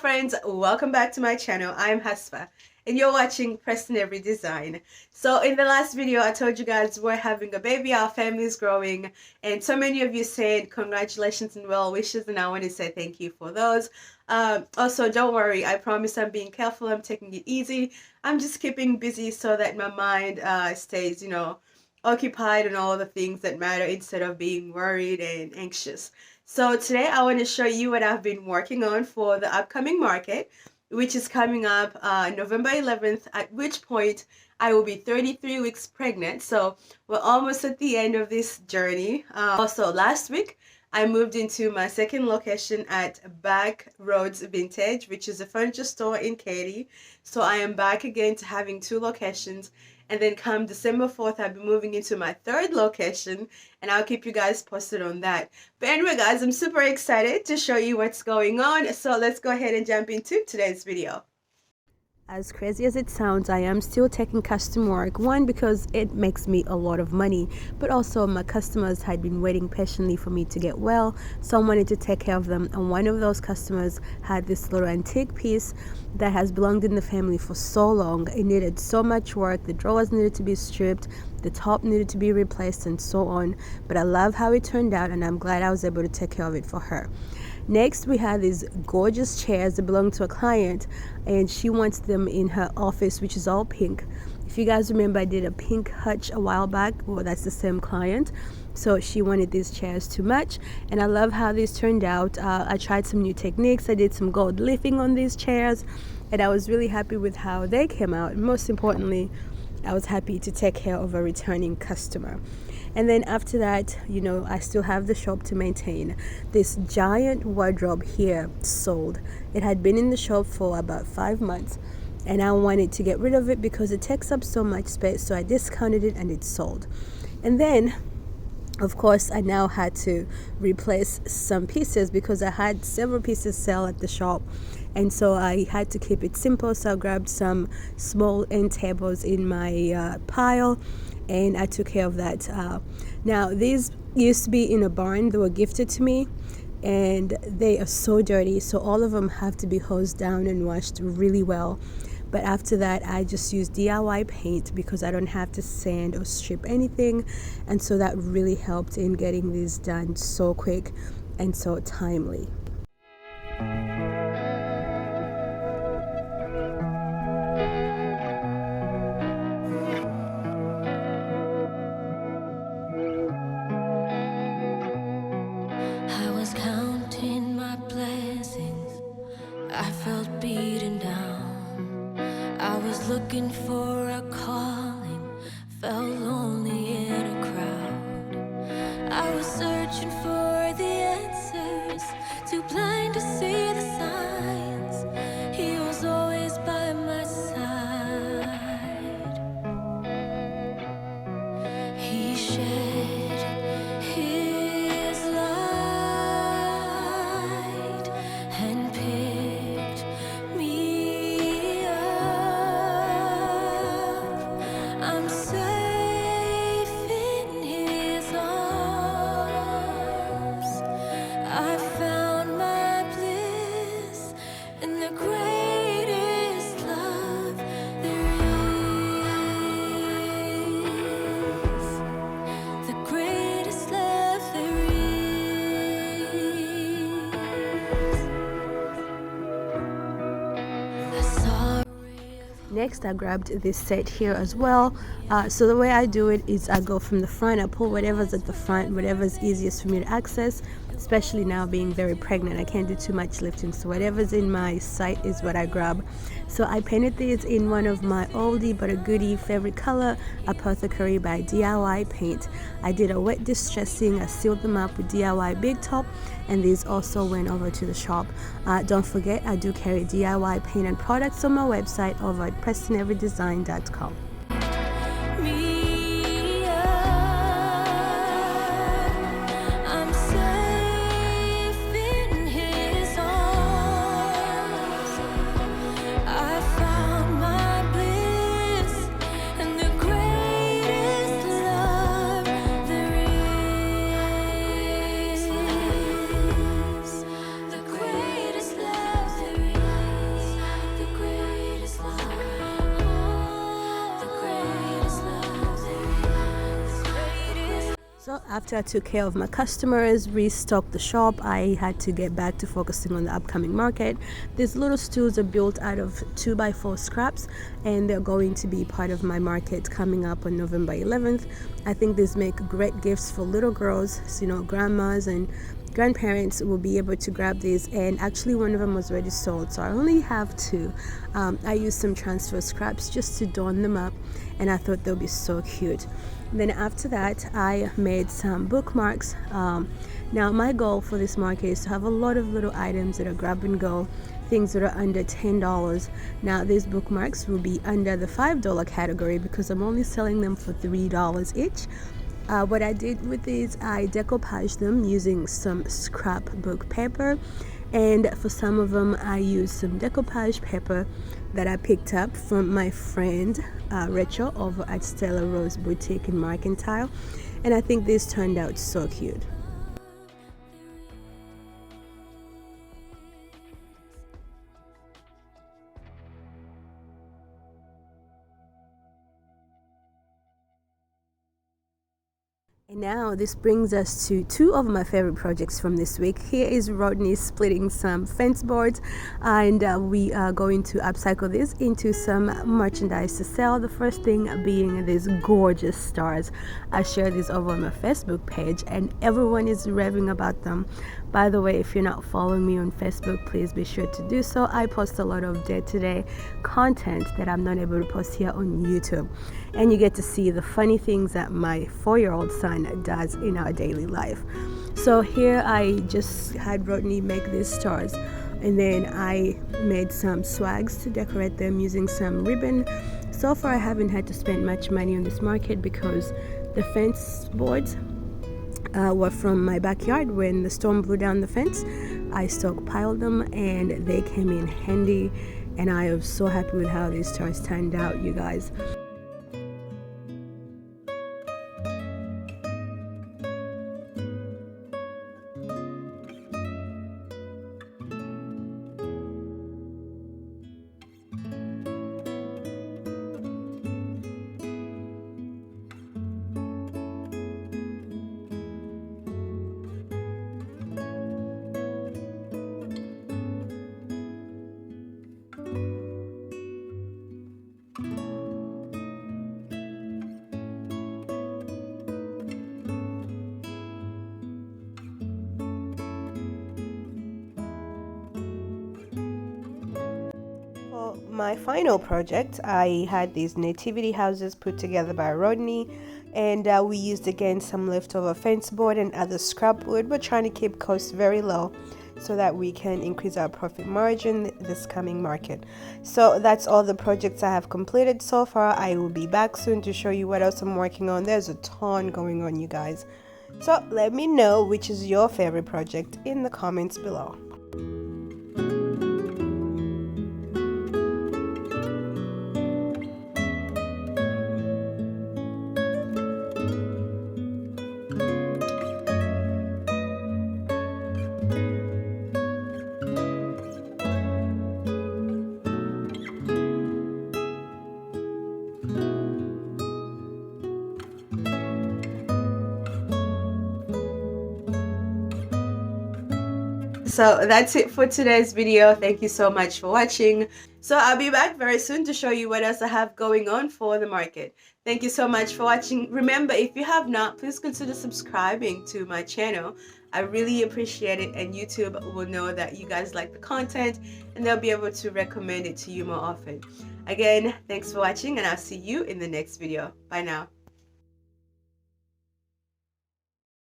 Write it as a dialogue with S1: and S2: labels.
S1: friends, welcome back to my channel. I'm Hasfa and you're watching Preston Avery Design. So in the last video I told you guys we're having a baby, our family is growing, and so many of you said congratulations and well wishes, and I want to say thank you for those. Also, don't worry, I promise I'm being careful, I'm taking it easy. I'm just keeping busy so that my mind stays, occupied on all the things that matter instead of being worried and anxious. So today I want to show you what I've been working on for the upcoming market, which is coming up November 11th, at which point I will be 33 weeks pregnant. So we're almost at the end of this journey. Also, last week I moved into my second location at Back Roads Vintage, which is a furniture store in Katy. So I am back again to having two locations. And then come December 4th, I'll be moving into my third location, and I'll keep you guys posted on that. But anyway, guys, I'm super excited to show you what's going on. So let's go ahead and jump into today's video. As crazy as it sounds, I am still taking custom work. One, because it makes me a lot of money, but also my customers had been waiting patiently for me to get well, so I wanted to take care of them. And one of those customers had this little antique piece that has belonged in the family for so long. It needed so much work. The drawers needed to be stripped, the top needed to be replaced, and so on. But I love how it turned out, and I'm glad I was able to take care of it for her. Next, we had these gorgeous chairs that belong to a client, and she wants them in her office, which is all pink. If you guys remember, I did a pink hutch a while back. Well, that's the same client. So she wanted these chairs to match, and I love how these turned out. I tried some new techniques. I did some gold leafing on these chairs, and I was really happy with how they came out. And most importantly, I was happy to take care of a returning customer. And then after that, I still have the shop to maintain. This giant wardrobe here sold. It had been in the shop for about 5 months, and I wanted to get rid of it because it takes up so much space, so I discounted it and it sold. And then, of course, I now had to replace some pieces because I had several pieces sell at the shop, and so I had to keep it simple. So I grabbed some small end tables in my pile, and I took care of that. Now, these used to be in a barn. They were gifted to me, and they are so dirty, so all of them have to be hosed down and washed really well. But after that, I just use DIY paint because I don't have to sand or strip anything, and so that really helped in getting these done so quick and so timely.
S2: I was counting my blessings, I felt beaten down. I was looking for a calling, felt lonely in a crowd. I was searching for the answers, too blind to see the signs. He was always by my side. He shed his light and picked me up. I'm safe in his arms. I found my bliss in the greatest love there is. The greatest love there is. I saw a ray of
S1: Next, I grabbed this set here as well. So the way I do it is I go from the front, I pull whatever's at the front, whatever's easiest for me to access, especially now being very pregnant. I can't do too much lifting, so whatever's in my sight is what I grab. So I painted these in one of my oldie but a goodie favorite color, Apothecary by DIY Paint. I did a wet distressing, I sealed them up with DIY Big Top, and these also went over to the shop. Don't forget, I do carry DIY paint and products on my website over at PrestonEveryDesign.com.
S2: me up. I'm safe in his arms. I found my bliss and the greatest love there is. The greatest love there is.
S1: So after I took care of my customers, restocked the shop, I had to get back to focusing on the upcoming market. These little stools are built out of 2x4 scraps, and they're going to be part of my market coming up on November 11th. I think these make great gifts for little girls, so, you know, grandmas and grandparents will be able to grab these, and actually one of them was already sold, so I only have two. I used some transfer scraps just to don them up, and I thought they'll be so cute. Then after that, I made some bookmarks. Now my goal for this market is to have a lot of little items that are grab and go, things that are under $10. Now these bookmarks will be under the $5 category because I'm only selling them for $3 each. What I did with these, I decoupaged them using some scrapbook paper, and for some of them I used some decoupage paper that I picked up from my friend Rachel over at Stella Rose Boutique in Mercantile, and I think this turned out so cute. And now this brings us to two of my favorite projects from this week. Here is Rodney splitting some fence boards, and we are going to upcycle this into some merchandise to sell. The first thing being these gorgeous stars. I shared these over on my Facebook page and everyone is raving about them. By the way, if you're not following me on Facebook, please be sure to do so. I post a lot of day-to-day content that I'm not able to post here on YouTube, and you get to see the funny things that my 4-year-old son does in our daily life. So here I just had Rodney make these stars, and then I made some swags to decorate them using some ribbon. So far I haven't had to spend much money on this market because the fence boards were from my backyard. When the storm blew down the fence, I stockpiled them and they came in handy, and I am so happy with how these stars turned out, you guys. My final project, I had these nativity houses put together by Rodney, and we used again some leftover fence board and other scrap wood. We're trying to keep costs very low so that we can increase our profit margin this coming market. So that's all the projects I have completed so far. I will be back soon to show you what else I'm working on. There's a ton going on, you guys. So let me know which is your favorite project in the comments below. So that's it for today's video. Thank you so much for watching. So I'll be back very soon to show you what else I have going on for the market. Thank you so much for watching. Remember, if you have not, please consider subscribing to my channel. I really appreciate it, and YouTube will know that you guys like the content and they'll be able to recommend it to you more often. Again, thanks for watching, and I'll see you in the next video. Bye now.